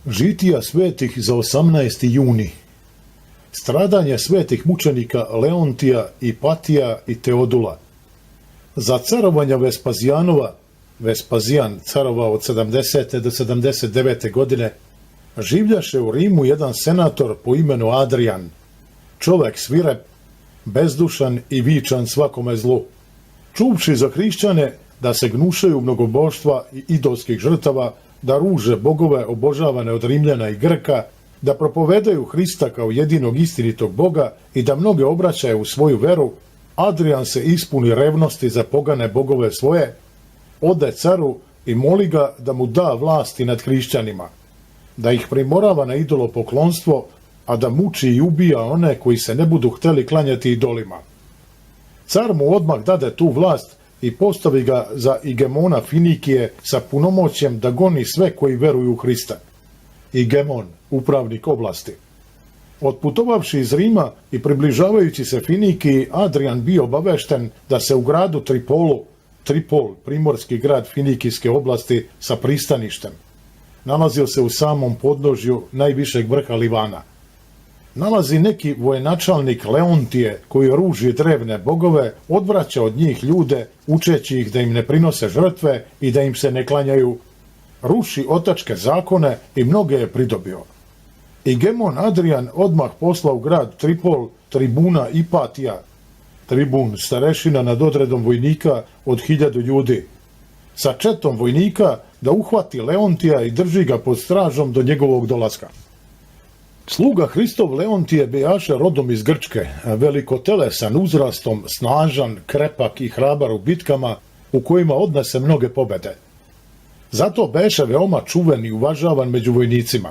Žitija svetih za 18. juni. Stradanje svetih mučenika Leontija, Ipatija i Teodula. Za carovanja Vespazijanova, Vespazijan carovao od 70. do 79. godine, življaše u Rimu jedan senator po imenu Adrian, čovek svirep, bezdušan i vičan svakome zlu. Čuvši za hrišćane da se gnušaju mnogoboštva i idolskih žrtava, da ruže bogove obožavane od Rimljana i Grka, da propovedaju Hrista kao jedinog istinitog Boga i da mnoge obraćaju u svoju veru, Adrian se ispuni revnosti za pogane bogove svoje, ode caru i moli ga da mu da vlasti nad hrišćanima, da ih primorava na idolopoklonstvo, a da muči i ubija one koji se ne budu hteli klanjati idolima. Car mu odmah dade tu vlast i postavi ga za igemona Finikije sa punomoćjem da goni sve koji veruju u Hrista. Igemon, upravnik oblasti. Otputovavši iz Rima i približavajući se Finikiji, Adrian bio obavešten da se u gradu Tripol, primorski grad Finikijske oblasti sa pristaništem, nalazio se u samom podnožju najvišeg vrha Livana. Nalazi neki vojenačalnik Leontije koji ruži drevne bogove, odvraća od njih ljude, učeći ih da im ne prinose žrtve i da im se ne klanjaju, ruši otačke zakone i mnoge je pridobio. Igemon Adrian odmah posla u grad Tripol tribuna Ipatija, tribun starešina nad odredom vojnika od 1000 ljudi, sa četom vojnika da uhvati Leontija i drži ga pod stražom do njegovog dolaska. Sluga Hristov Leontije bejaše rodom iz Grčke, velikotelesan uzrastom, snažan, krepak i hrabar u bitkama u kojima odnese mnoge pobede. Zato beše veoma čuven i uvažavan među vojnicima.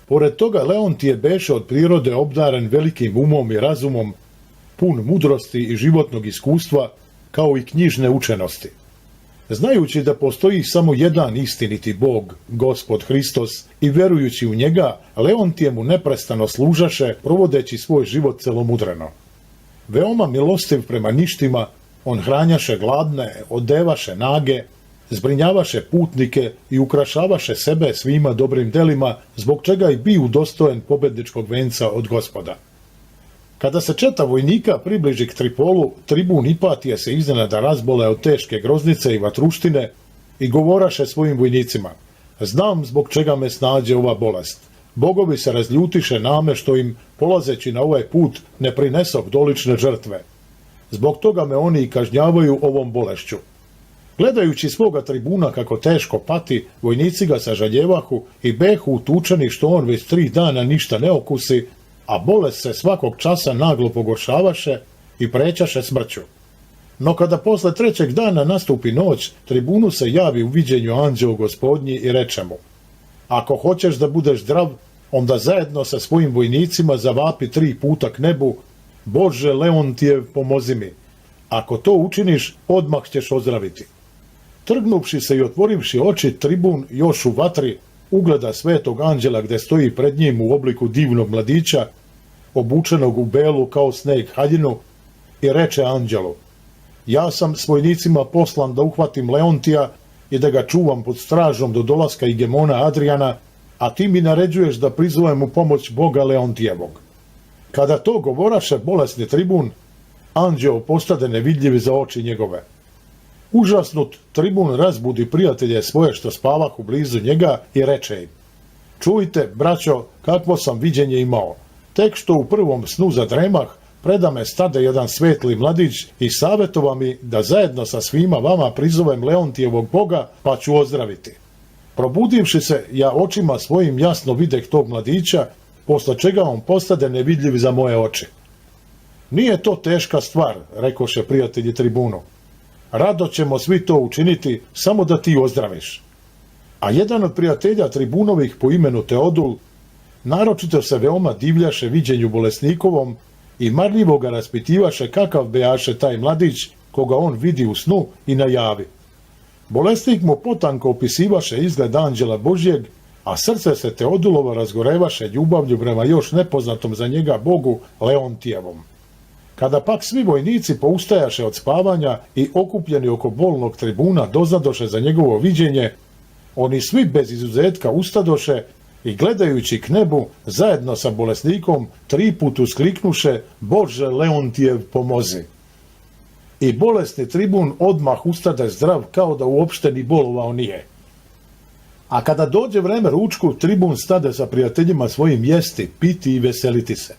Pored toga Leontije beše od prirode obdaren velikim umom i razumom, pun mudrosti i životnog iskustva, kao i knjižne učenosti. Znajući da postoji samo jedan istiniti Bog, Gospod Hristos, i verujući u njega, Leontije mu neprestano služaše, provodeći svoj život celomudreno. Veoma milostiv prema ništima, on hranjaše gladne, odevaše nage, zbrinjavaše putnike i ukrašavaše sebe svima dobrim delima, zbog čega i bio dostojen pobedničkog venca od Gospoda. Kada se četa vojnika približi k Tripolu, tribun Ipatije se iznenada razbole od teške groznice i vatruštine i govoraše svojim vojnicima: znam zbog čega me snađe ova bolest. Bogovi se razljutiše name što im, polazeći na ovaj put, ne prinesok dolične žrtve. Zbog toga me oni i kažnjavaju ovom bolešću. Gledajući svoga tribuna kako teško pati, vojnici ga sažaljevahu i behu utučeni što on već 3 dana ništa ne okusi, a bolest se svakog časa naglo pogoršavaše i prećaše smrću. No kada posle 3. dana nastupi noć, tribunu se javi u viđenju anđeo Gospodnji i reče mu: ako hoćeš da budeš zdrav, onda zajedno sa svojim vojnicima zavapi 3 puta k nebu: Bože Leontijev, pomozi mi. Ako to učiniš, odmah ćeš ozdraviti. Trgnuvši se i otvorivši oči, tribun još u vatri ugleda svetog anđela gde stoji pred njim u obliku divnog mladića, obučenog u belu kao sneg haljinu, i reče anđelu: ja sam s vojnicima poslan da uhvatim Leontija i da ga čuvam pod stražom do dolaska igemona Adriana, a ti mi naređuješ da prizovem u pomoć Boga Leontijevog. Kada to govoraše bolesni tribun, anđeo postade nevidljiv za oči njegove. Užasnut, tribun razbudi prijatelje svoje što spavahu blizu njega i reče im: čujte, braćo, kakvo sam viđenje imao. Tek što u prvom snu zadremah, preda me stade jedan svetli mladić i savjetova mi da zajedno sa svima vama prizovem Leontijevog Boga, pa ću ozdraviti. Probudivši se, ja očima svojim jasno videh tog mladića, posle čega on postade nevidljiv za moje oči. Nije to teška stvar, rekoše prijatelji tribunu. Rado ćemo svi to učiniti, samo da ti ozdraviš. A jedan od prijatelja tribunovih po imenu Teodul naročito se veoma divljaše viđenju bolesnikovom i marljivo ga raspitivaše kakav bejaše taj mladić koga on vidi u snu i najavi. Bolesnik mu potanko opisivaše izgled anđela Božjeg, a srce se Teodulova razgorevaše ljubavlju prema još nepoznatom za njega Bogu Leontijevom. Kada pak svi vojnici poustajaše od spavanja i okupljeni oko bolnog tribuna doznadoše za njegovo viđenje, oni svi bez izuzetka ustadoše i gledajući k nebu zajedno sa bolesnikom 3 put uskliknuše: Bože Leontijev, pomozi. I bolesni tribun odmah ustade zdrav kao da uopšte ni bolovao nije. A kada dođe vreme ručku, tribun stade sa prijateljima svojim jesti, piti i veseliti se.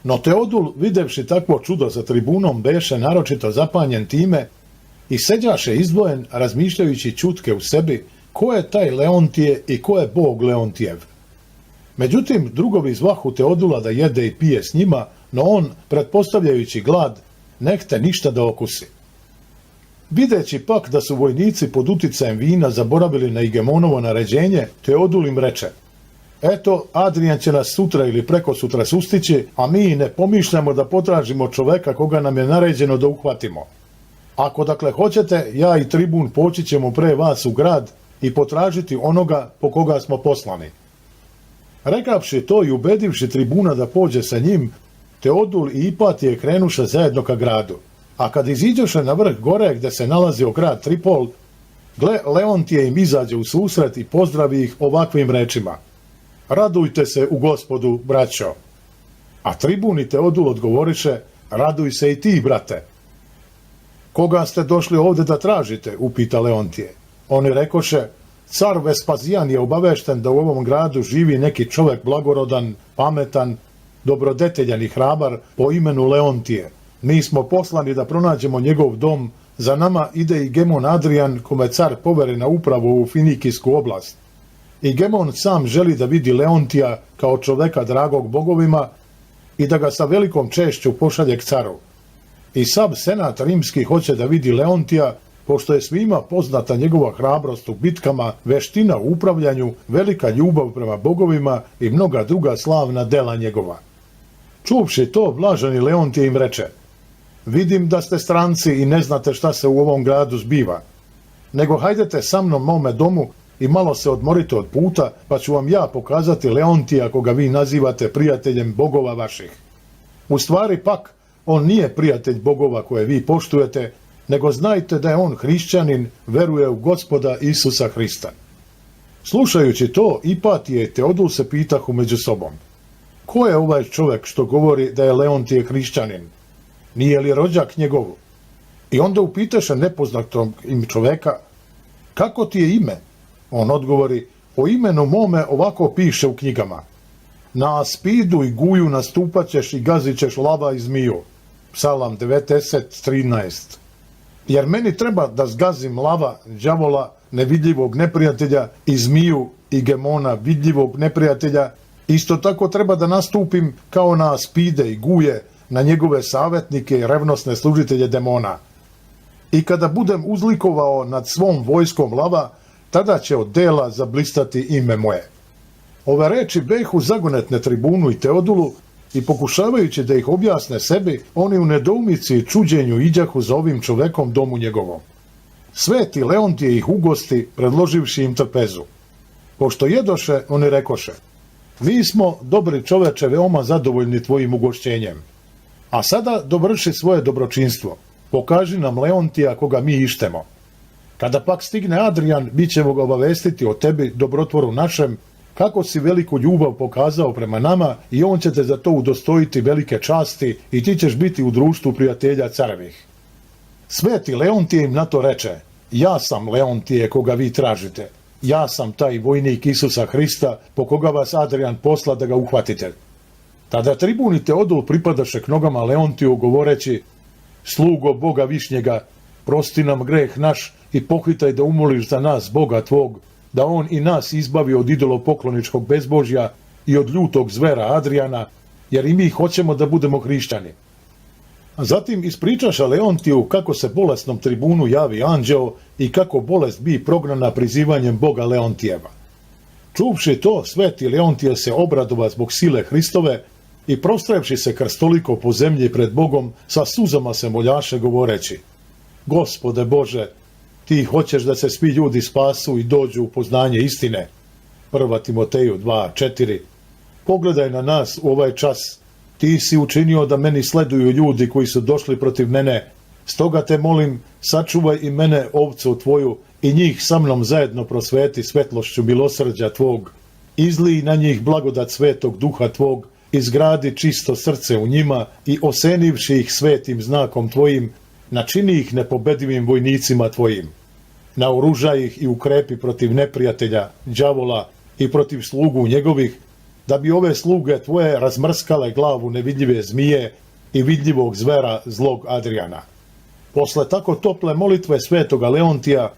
No Teodul, videvši takvo čudo za tribunom, beše naročito zapanjen time i seđaše izdvojen, razmišljajući čutke u sebi ko je taj Leontije i ko je bog Leontijev. Međutim, drugovi zvahu Teodula da jede i pije s njima, no on, pretpostavljajući glad, nehte ništa da okusi. Videći pak da su vojnici pod uticajem vina zaboravili na Igemonovo naređenje, Teodul im reče: Eto, Adrijan će nas sutra ili prekosutra sustići, a mi ne pomišljamo da potražimo čoveka koga nam je naređeno da uhvatimo. Ako dakle hoćete, ja i tribun poći ćemo pre vas u grad i potražiti onoga po koga smo poslani. Rekavši to i ubedivši tribuna da pođe sa njim, Teodul i Ipatije krenuše zajedno ka gradu. A kad iziđoše na vrh gore gde se nalazio grad Tripol, gle, Leontije im izađe u susret i pozdravi ih ovakvim rečima: Radujte se u Gospodu, braćo. A tribun i Teodul odgovoriše: Raduj se i ti, brate. Koga ste došli ovde da tražite? Upita Leontije. Oni rekoše: Car Vespazijan je obavešten da u ovom gradu živi neki čovek blagorodan, pametan, dobrodeteljan i hrabar po imenu Leontije. Mi smo poslani da pronađemo njegov dom, za nama ide i Gemon Adrijan, kome car povere na upravu u Finikijsku oblast. I Gemon sam želi da vidi Leontija kao čoveka dragog bogovima i da ga sa velikom češću pošalje k caru. I sav senat rimski hoće da vidi Leontija, pošto je svima poznata njegova hrabrost u bitkama, veština u upravljanju, velika ljubav prema bogovima i mnoga druga slavna dela njegova. Čuvši to, blaženi Leontije im reče: Vidim da ste stranci i ne znate šta se u ovom gradu zbiva. Nego hajdete sa mnom mome domu i malo se odmorite od puta, pa ću vam ja pokazati Leontija koga vi nazivate prijateljem bogova vaših. U stvari pak, on nije prijatelj bogova koje vi poštujete, nego znajte da je on hrišćanin, veruje u Gospoda Isusa Hrista. Slušajući to, Ipatije i Teodul se pitahu među sobom: Ko je ovaj čovek što govori da je Leontije hrišćanin? Nije li rođak njegovu? I onda upitaše nepoznatog im čoveka: Kako ti je ime? On odgovori: O imenu mome ovako piše u knjigama: Na aspidu i guju nastupat ćeš i gazit ćeš lava i zmiju. Psalam 90:13. Jer meni treba da zgazim lava, đavola, nevidljivog neprijatelja, i zmiju i Gemona, vidljivog neprijatelja. Isto tako treba da nastupim kao na aspide i guje, na njegove savjetnike i revnosne služitelje demona. I kada budem uzlikovao nad svom vojskom lava, tada će od dela zablistati ime moje. Ove reči behu zagonetne tribunu i Teodulu i pokušavajući da ih objasne sebi, oni u nedoumici i čuđenju iđahu za ovim čovekom domu njegovom. Sveti Leontije ih ugosti, predloživši im trpezu. Pošto jedoše, oni rekoše: Mi smo, dobri čoveče, veoma zadovoljni tvojim ugošćenjem. A sada dovrši svoje dobročinstvo. Pokaži nam Leontija koga mi ištemo. Kada pak stigne Adrijan, mi ćemo ga obavestiti o tebi, dobrotvoru našem, kako si veliku ljubav pokazao prema nama, i on će te za to udostojiti velike časti i ti ćeš biti u društvu prijatelja carevih. Sveti Leontije im na to reče: Ja sam Leontije koga vi tražite. Ja sam taj vojnik Isusa Hrista po koga vas Adrijan posla da ga uhvatite. Tada tribun i Teodul pripadaše k nogama Leontiju govoreći: Slugo Boga Višnjega, prosti nam greh naš i pohvitaj da umoliš za nas Boga tvog, da on i nas izbavi od idolopokloničkog bezbožja i od ljutog zvera Adrijana, jer i mi hoćemo da budemo hrišćani. A zatim ispričaša Leontiju kako se bolesnom tribunu javi anđeo i kako bolest bi prognana prizivanjem Boga Leontijeva. Čuvši to, sveti Leontije se obradova zbog sile Hristove i prostrevši se krstoliko po zemlji pred Bogom, sa suzama se moljaše govoreći: Gospode Bože, ti hoćeš da se svi ljudi spasu i dođu u poznanje istine. 1. Timoteju 2:4. Pogledaj na nas u ovaj čas. Ti si učinio da meni sleduju ljudi koji su došli protiv mene. Stoga te molim, sačuvaj i mene, ovcu tvoju, i njih sa mnom zajedno prosveti svetlošću milosrđa tvog. izlij na njih blagodat svetog duha tvog, izgradi čisto srce u njima i osenivši ih svetim znakom tvojim, načini ih nepobedivim vojnicima tvojim. Naoružaj ih i ukrepi protiv neprijatelja, đavola i protiv slugu njegovih, da bi ove sluge tvoje razmrskale glavu nevidljive zmije i vidljivog zvera zlog Adriana. Posle tako tople molitve svetoga Leontija,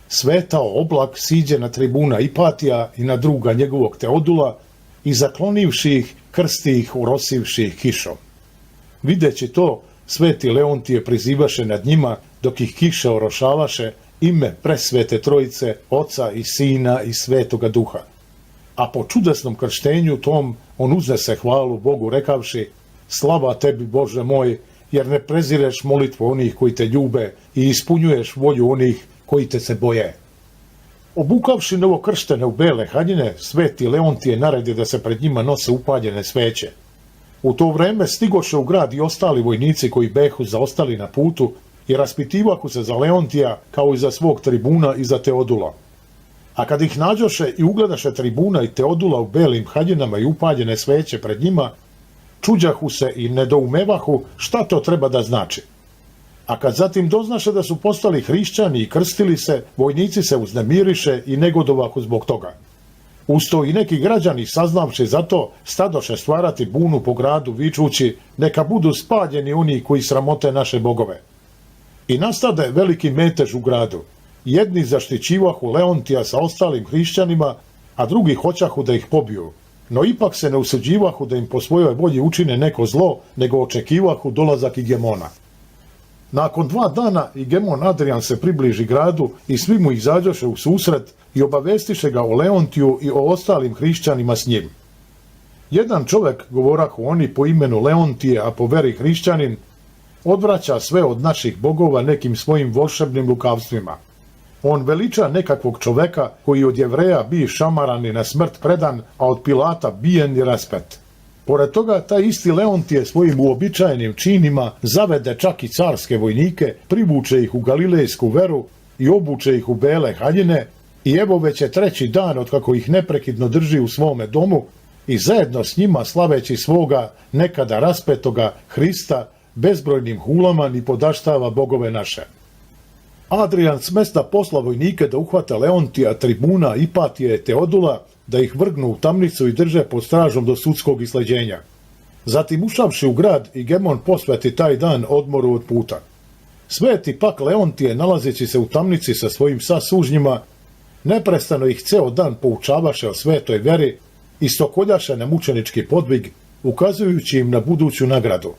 svetao oblak siđe na tribuna Ipatija i na druga njegovog Teodula i zaklonivši ih, krsti ih, urosivši ih kišom. Videći to, sveti Leontije prizivaše nad njima, dok ih kiša orošavaše, ime presvete trojice, Oca i Sina i Svetoga Duha. A po čudesnom krštenju tom on uznese hvalu Bogu rekavši: slava tebi, Bože moj, jer ne prezireš molitvu onih koji te ljube i ispunjuješ volju onih koji te se boje. Obukavši novokrštene u bele haljine, sveti Leontije naredi da se pred njima nose upaljene sveće. U to vreme stigoše u grad i ostali vojnici koji behu zaostali na putu i raspitivahu se za Leontija kao i za svog tribuna i za Teodula. A kad ih nađoše i ugledaše tribuna i Teodula u belim haljinama i upaljene sveće pred njima, čuđahu se i nedoumevahu šta to treba da znači. A kad zatim doznaše da su postali hrišćani i krstili se, vojnici se uznemiriše i negodovahu zbog toga. Usto i neki građani, saznavši za to, stadoše stvarati bunu po gradu vičući: neka budu spaljeni oni koji sramote naše bogove. I nastade veliki metež u gradu. Jedni zaštićivahu Leontija sa ostalim hrišćanima, a drugi hoćahu da ih pobiju. No ipak se ne usuđivahu da im po svojoj volji učine neko zlo, nego očekivahu dolazak Igemona. Nakon 2 dana Igemon Adrian se približi gradu i svi mu izađoše u susret i obavestiše ga o Leontiju i o ostalim hrišćanima s njim. Jedan čovek, govorahu oni po imenu Leontije, a po veri hrišćanin, odvraća sve od naših bogova nekim svojim volšebnim lukavstvima. On veliča nekakvog čoveka koji od Jevreja bi šamaran i na smrt predan, a od Pilata bijen i raspet. Pored toga, taj isti Leontije svojim uobičajenim činima zavede čak i carske vojnike, privuče ih u galilejsku veru i obuče ih u bele haljine, i evo već je 3. dan od kako ih neprekidno drži u svome domu i zajedno s njima slaveći svoga nekada raspetoga Hrista bezbrojnim hulama ni podaštava bogove naše. Adrian s mesta posla vojnike da uhvata Leontija, tribuna, Ipatije, Teodula, da ih vrgnu u tamnicu i drže pod stražom do sudskog isleđenja. Zatim, ušavši u grad, Igemon posveti taj dan odmoru od puta. Sveti pak Leontije, nalazeći se u tamnici sa svojim sasužnjima, neprestano ih ceo dan poučavaše o svetoj veri i stokoljaše na mučenički podvig, ukazujući im na buduću nagradu.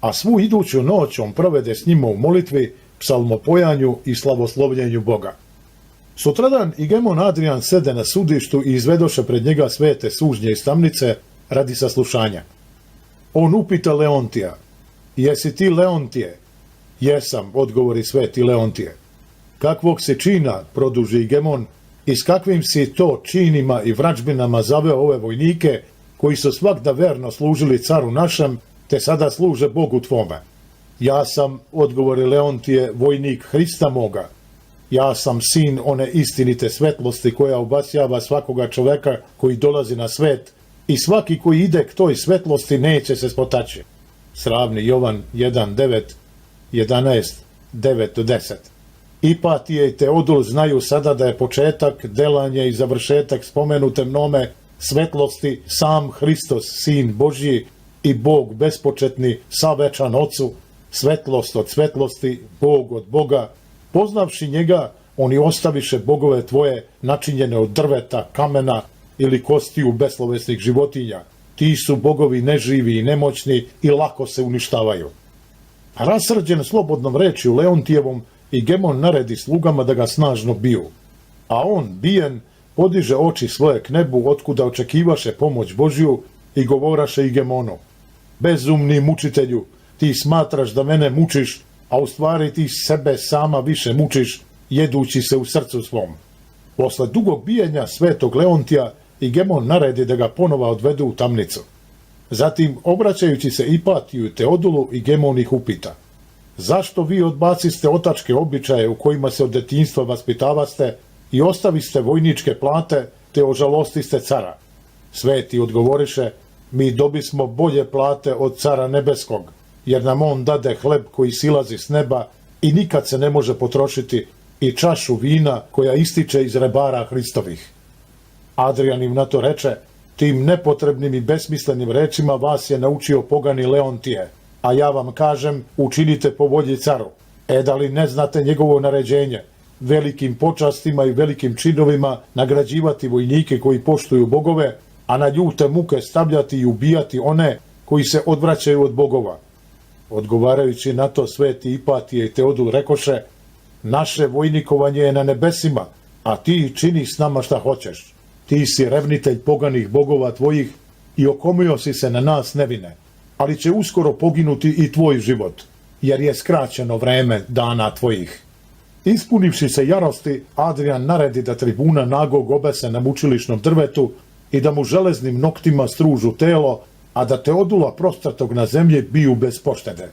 A svu iduću noć on provede s njima u molitvi, psalmopojanju i slavoslovljenju Boga. Sutradan Igemon Adrian sede na sudištu i izvedoše pred njega svete sužnje iz tamnice radi saslušanja. On upita Leontija: jesi ti Leontije? Jesam, odgovori sveti Leontije. Kakvog si čina, produži Igemon, i s kakvim si to činima i vračbinama zaveo ove vojnike koji su svakda verno služili caru našem, te sada služe Bogu tvome? Ja sam, odgovori Leontije, vojnik Hrista moga. Ja sam sin one istinite svetlosti koja obasjava svakoga čoveka koji dolazi na svet, i svaki koji ide k toj svetlosti neće se spotaći. Sravni Jovan 1.9, 11, 9-10. Ipatije i Teodul znaju sada da je početak, delanje i završetak spomenute mnome svetlosti sam Hristos, sin Božji i Bog bespočetni, savečan Ocu, svetlost od svetlosti, Bog od Boga. Poznavši njega, oni ostaviše bogove tvoje načinjene od drveta, kamena ili kostiju beslovesnih životinja. Ti su bogovi neživi i nemoćni i lako se uništavaju. Rasrđen slobodnom rečju Leontijevom, Igemon naredi slugama da ga snažno biju. A on, bijen, podiže oči svoje k nebu, otkuda očekivaše pomoć Božju, i govoraše Igemonu: bezumni mučitelju, ti smatraš da mene mučiš, a u stvari ti sebe sama više mučiš, jedući se u srcu svom. Posle dugog bijenja svetog Leontija, Igemon naredi da ga ponova odvedu u tamnicu. Zatim, obraćajući se Ipatiju i Teodulu, Igemon ih upita: zašto vi odbaciste otačke običaje u kojima se od detinjstva vaspitavaste i ostaviste vojničke plate, te ožalostiste cara? Sveti odgovoriše, mi dobismo bolje plate od cara nebeskog, jer nam on dade hleb koji silazi s neba i nikad se ne može potrošiti, i čašu vina koja ističe iz rebara Hristovih. Adrian im na to reče, tim nepotrebnim i besmislenim rečima vas je naučio pogani Leontije, a ja vam kažem, učinite po volji caru. Da li ne znate njegovo naređenje, velikim počastima i velikim činovima nagrađivati vojnike koji poštuju bogove, a na ljute muke stavljati i ubijati one koji se odvraćaju od bogova. Odgovarajući na to, sveti Ipatije i Teodul rekoše, naše vojnikovanje je na nebesima, a ti čini s nama šta hoćeš. Ti si revnitelj poganih bogova tvojih i okomio si se na nas nevine, ali će uskoro poginuti i tvoj život, jer je skraćeno vreme dana tvojih. Ispunivši se jarosti, Adrian naredi da tribuna nagog obese na mučilišnom drvetu i da mu železnim noktima stružu telo, a da Teodula prostrtog na zemlji biju bez poštede.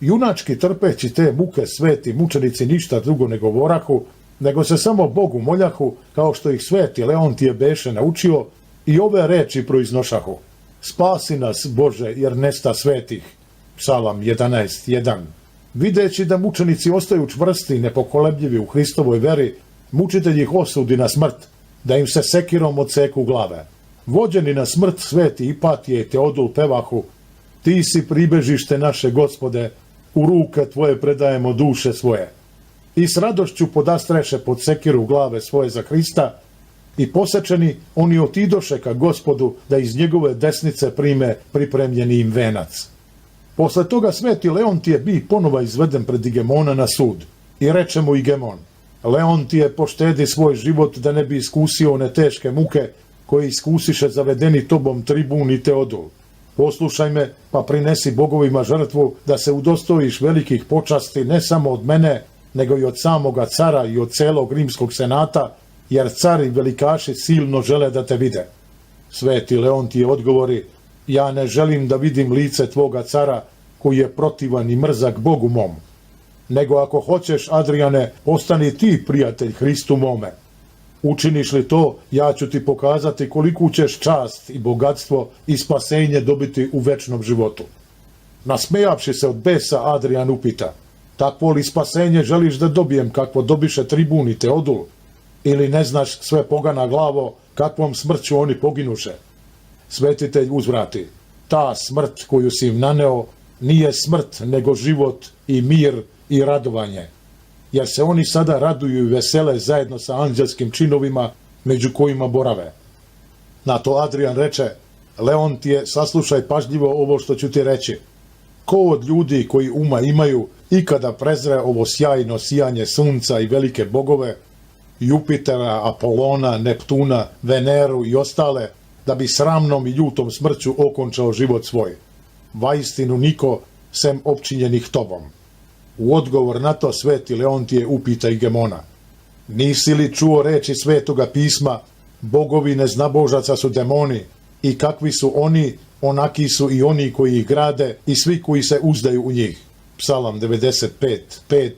Junački trpeći te muke sveti mučenici ništa drugo ne govorahu, nego se samo Bogu moljahu, kao što ih sveti Leontije beše naučio, i ove reči proiznošahu. Spasi nas, Bože, jer nesta svetih. Psalam 11.1. Videći da mučenici ostaju čvrsti i nepokolebljivi u Hristovoj veri, mučitelj ih osudi na smrt, da im se sekirom odseku glave. Vođeni na smrt sveti Ipatije i Teodul pevahu, ti si pribežište naše Gospode, u ruke tvoje predajemo duše svoje. I s radošću podastreše pod sekiru glave svoje za Hrista, i posečeni oni otidoše ka Gospodu da iz njegove desnice prime pripremljeni im venac. Posle toga sveti Leontije bi ponova izveden pred Igemona na sud i reče mu Igemon, Leontije poštedi svoj život da ne bi iskusio one teške muke koje iskusiše zavedeni tobom tribun i Teodul. Poslušaj me, pa prinesi bogovima žrtvu da se udostojiš velikih počasti ne samo od mene, nego i od samoga cara i od celog rimskog senata, jer car i velikaši silno žele da te vide. Sveti Leontije odgovori, ja ne želim da vidim lice tvoga cara koji je protivan i mrzak Bogu mom. Nego ako hoćeš, Adriane, ostani ti prijatelj Hristu mome. Učiniš li to, ja ću ti pokazati koliku ćeš čast i bogatstvo i spasenje dobiti u večnom životu. Nasmejavši se od besa, Adrian upita, takvo li spasenje želiš da dobijem kakvo dobiše tribun i Teodul? Ili ne znaš, sve pogana glavo, kakvom smrću oni poginuše? Svetitelj uzvrati, ta smrt koju si im naneo nije smrt, nego život i mir i radovanje, jer se oni sada raduju i vesele zajedno sa anđelskim činovima među kojima borave. Na to Adrian reče, Leontije, saslušaj pažljivo ovo što ću ti reći. Ko od ljudi koji uma imaju ikada prezre ovo sjajno sijanje sunca i velike bogove, Jupitera, Apolona, Neptuna, Veneru i ostale, da bi sramnom i ljutom smrću okončao život svoj? Vaistinu niko, sem opčinjenih tobom. U odgovor na to sveti Leontije upita Igemona, nisi li čuo reči svetoga pisma, bogovi neznabožaca su demoni, i kakvi su oni, onaki su i oni koji ih grade i svi koji se uzdaju u njih. Psalam 95.5,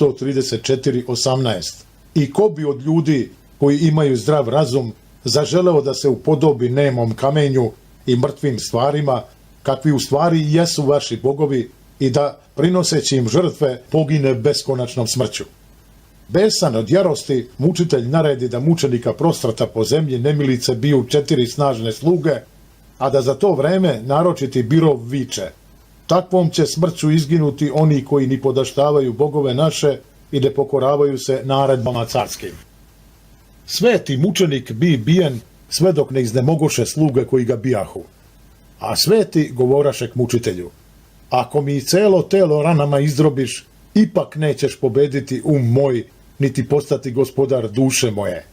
134.18. I ko bi od ljudi koji imaju zdrav razum zaželeo da se upodobi nemom kamenju i mrtvim stvarima, kakvi u stvari i jesu vaši bogovi, i da, prinoseći im žrtve, pogine beskonačnom smrću. Besan od jarosti, mučitelj naredi da mučenika prostrata po zemlji nemilice biju 4 snažne sluge, a da za to vreme naročiti Birov viče, takvom će smrću izginuti oni koji ni podaštavaju bogove naše i ne pokoravaju se naredbama carskim. Sveti mučenik bi bijen sve dok ne iznemogoše sluge koji ga bijahu. A sveti govoraše k mučitelju, ako mi celo telo ranama izdrobiš, ipak nećeš pobediti moj, niti postati gospodar duše moje.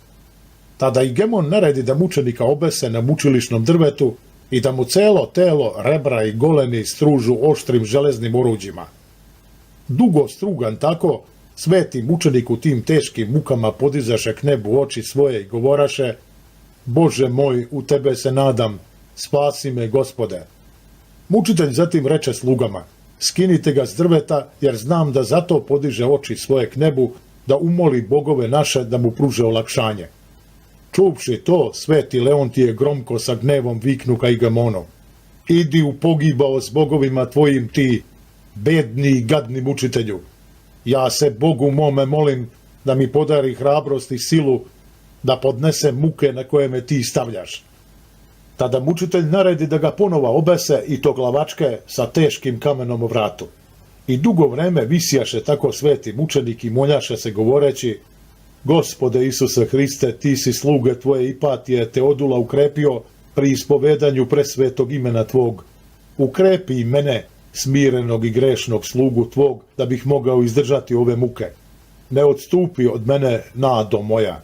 Tada Igemon naredi da mučenika obese na mučilišnom drvetu i da mu celo telo, rebra i goleni stružu oštrim železnim oruđima. Dugo strugan tako, sveti mučenik u tim teškim mukama podizaše k nebu oči svoje i govoraše, Bože moj, u tebe se nadam, spasi me, Gospode. Mučitelj zatim reče slugama, skinite ga s drveta, jer znam da zato podiže oči svoje k nebu, da umoli bogove naše da mu pruže olakšanje. Čuvši to, sveti Leontije gromko sa gnevom viknu ka Igamonom: idi u pogibao s bogovima tvojim ti, bedni i gadni mučitelju. Ja se Bogu mome molim da mi podari hrabrost i silu da podnesem muke na koje me ti stavljaš. Tada mučitelj naredi da ga ponova obese i to glavačke sa teškim kamenom u vratu. I dugo vreme visjaše tako sveti mučenik i moljaše se govoreći: Gospode Isuse Hriste, ti si sluge tvoje Ipatije Teodula ukrepio pri ispovedanju presvetog imena tvog. Ukrepi i mene, smirenog i grešnog slugu tvog, da bih mogao izdržati ove muke. Ne odstupi od mene, nado moja.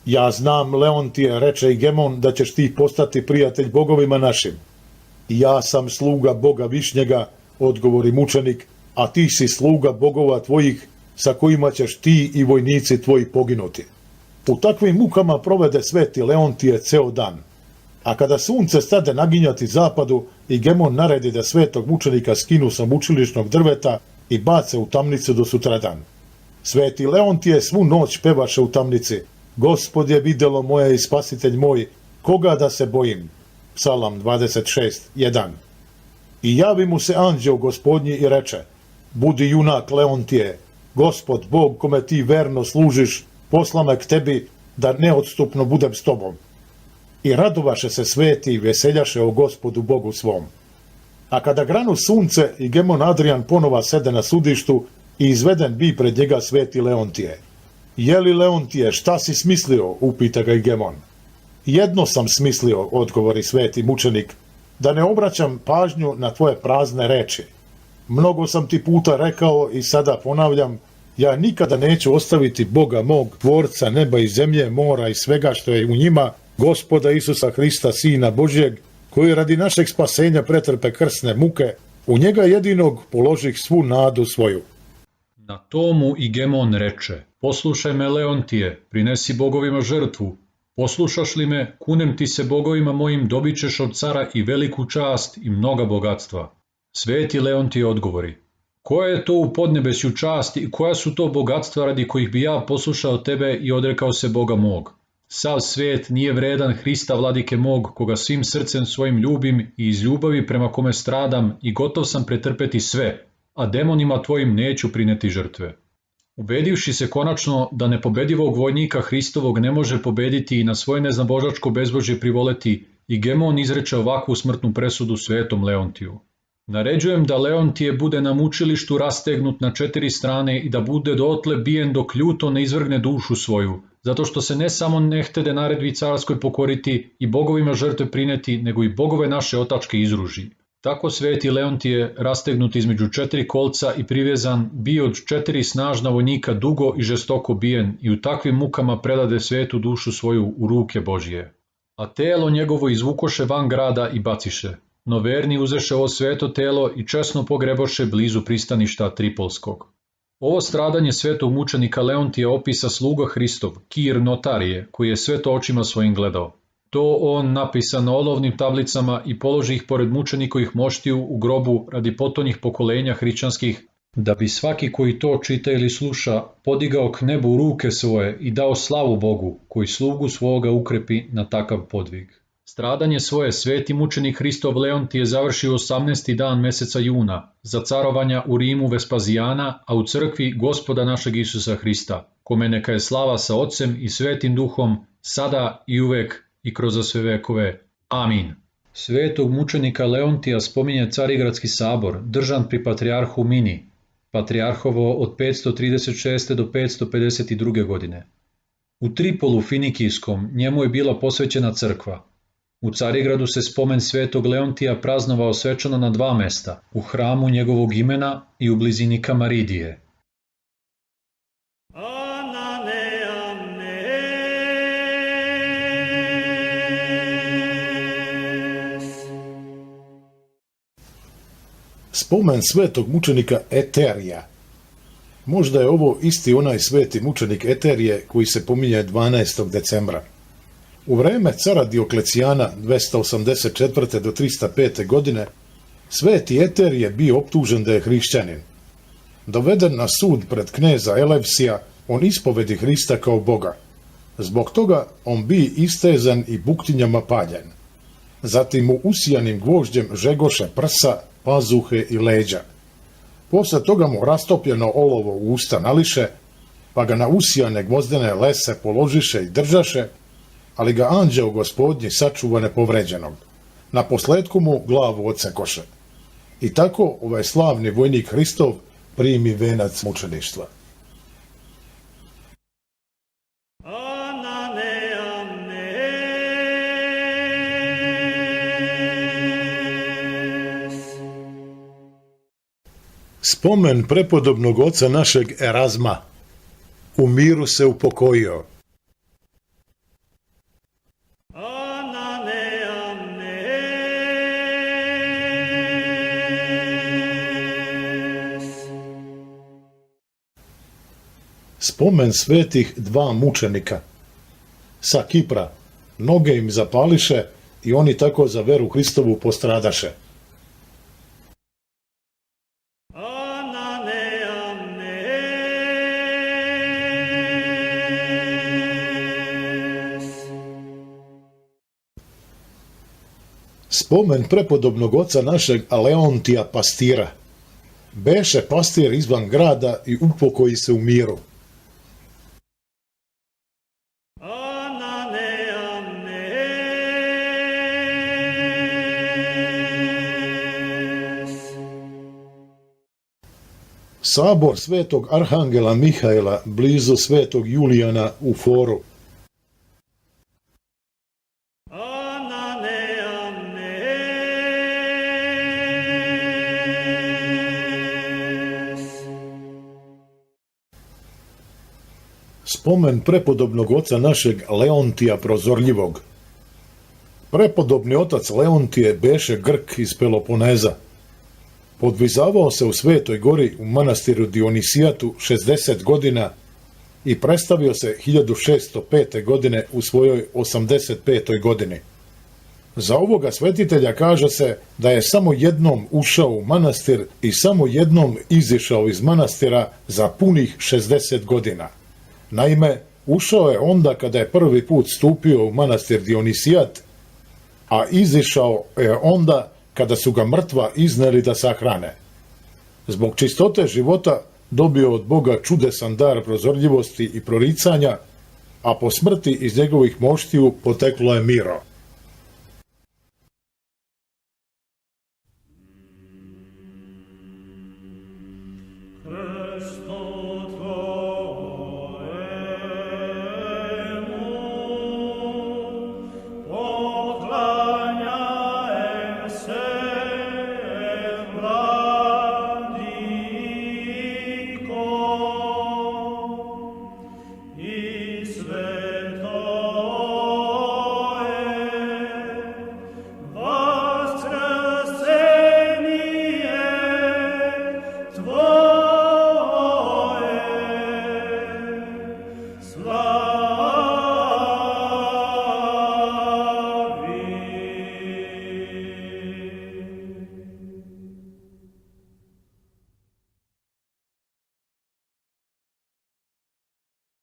Ja znam, Leontije, reče Igemon, da ćeš ti postati prijatelj bogovima našim. Ja sam sluga Boga Višnjega, odgovori mučenik, a ti si sluga bogova tvojih, sa kojima ćeš ti i vojnici tvoji poginuti. U takvim mukama provede sveti Leontije ceo dan. A kada sunce stade naginjati zapadu, Igemon naredi da svetog mučenika skinu sa mučilišnog drveta i bace u tamnicu do sutradan. Sveti Leontije svu noć pevaše u tamnici: Gospod je videlo moje i spasitelj moj, koga da se bojim? Psalam 26:1. I javi mu se anđeo gospodnji i reče: budi junak Leontije, Gospod Bog kome ti verno služiš posla me k tebi da neodstupno budem s tobom. I radovaše se sveti i veseljaše o Gospodu Bogu svom. A kada granu sunce, Igemon Adrian ponova sede na sudištu i izveden bi pred njega sveti Leontije. Je li, Leontije, šta si smislio? Upita ga Igemon. Jedno sam smislio, odgovori sveti mučenik, da ne obraćam pažnju na tvoje prazne reči. Mnogo sam ti puta rekao i sada ponavljam, ja nikada neću ostaviti Boga mog, tvorca neba i zemlje, mora i svega što je u njima, Gospoda Isusa Hrista, Sina Božjeg, koji radi našeg spasenja pretrpe krsne muke, u njega jedinog položih svu nadu svoju. Na tomu Igemon reče: poslušaj me, Leontije, prinesi bogovima žrtvu. Poslušaš li me, kunem ti se bogovima mojim, dobit ćeš od cara i veliku čast i mnoga bogatstva. Sveti Leontije odgovori: koja je to u podnebesju čast i koja su to bogatstva radi kojih bi ja poslušao tebe i odrekao se Boga mog? Sav svet nije vredan Hrista vladike mog, koga svim srcem svojim ljubim i iz ljubavi prema kome stradam i gotov sam pretrpeti sve, a demonima tvojim neću prineti žrtve. Ubedivši se konačno da nepobedivog vojnika Hristovog ne može pobediti i na svoje neznabožačko bezbožje privoleti, Igemon izreče ovakvu smrtnu presudu svetom Leontiju. Naređujem da Leontije bude na mučilištu rastegnut na 4 strane i da bude dotle bijen dok ljuto ne izvrgne dušu svoju, zato što se ne samo ne htede naredbi carskoj pokoriti i bogovima žrtve prineti, nego i bogove naše otačke izruži. Tako sveti Leontije, rastegnut između 4 kolca i privezan, bio od 4 snažna vojnika dugo i žestoko bijen i u takvim mukama predade svetu dušu svoju u ruke Božije. A telo njegovo izvukoše van grada i baciše. No verni uzeše ovo sveto telo i česno pogreboše blizu pristaništa Tripolskog. Ovo stradanje svetog mučenika Leontija opisa sluga Hristov, Kir Notarije, koji je sve to očima svojim gledao. To on napisa na olovnim tablicama i položi ih pored mučenikovih moštiju u grobu radi potonjih pokolenja hrišćanskih, da bi svaki koji to čita ili sluša podigao k nebu ruke svoje i dao slavu Bogu, koji slugu svoga ukrepi na takav podvig. Stradanje svoje sveti mučenik Hristov Leontije završio 18. dan meseca juna, za carovanja u Rimu Vespazijana, a u crkvi Gospoda našeg Isusa Hrista, kome neka je slava sa Otcem i Svetim Duhom, sada i uvek i kroz sve vekove. Amin. Svetog mučenika Leontija spominje Carigradski sabor, držan pri patrijarhu Mini, patrijarhovo od 536. do 552. godine. U Tripolu Finikijskom njemu je bila posvećena crkva. U Carigradu se spomen svetog Leontija praznovao svečano na 2 mesta, u hramu njegovog imena i u blizini Kamaridije. Spomen svetog mučenika Eterija. Možda je ovo isti onaj sveti mučenik Eterije koji se pominje 12. decembra. U vreme cara Dioklecijana 284. do 305. godine sveti Eter je bio optužen da je hrišćanin. Doveden na sud pred kneza Elevsija, on ispovedi Hrista kao Boga. Zbog toga on bi istezan i buktinjama paljen. Zatim mu usijanim gvožđem žegoše prsa, pazuhe i leđa. Posle toga mu rastopljeno olovo u usta nališe, pa ga na usijane gvozdene lese položiše i držaše, ali ga anđeo gospodnji sačuva nepovređenog. Na posledku mu glavu odsekoše. I tako ovaj slavni vojnik Hristov primi venac mučeništva. Spomen prepodobnog oca našeg Erazma. U miru se upokojio. Spomen svetih dva mučenika. Sa Kipra, noge im zapališe i oni tako za veru Hristovu postradaše. Spomen prepodobnog oca našeg Leontija pastira. Beše pastir izvan grada i upokoji se u miru. Sabor svetog arhangela Mihaela blizu svetog Julijana u Foru. Spomen prepodobnog oca našeg Leontija prozorljivog. Prepodobni otac Leontije beše Grk iz Peloponeza. Podvizavao se u Svetoj gori u manastiru Dionisijatu 60 godina i predstavio se 1605. godine u svojoj 85. godini. Za ovoga svetitelja kaže se da je samo jednom ušao u manastir i samo jednom izišao iz manastira za punih 60 godina. Naime, ušao je onda kada je prvi put stupio u manastir Dionisijat, a izišao je onda kada su ga mrtva izneli da sahrane. Zbog čistote života dobio od Boga čudesan dar prozorljivosti i proricanja, a po smrti iz njegovih moštiju poteklo je miro.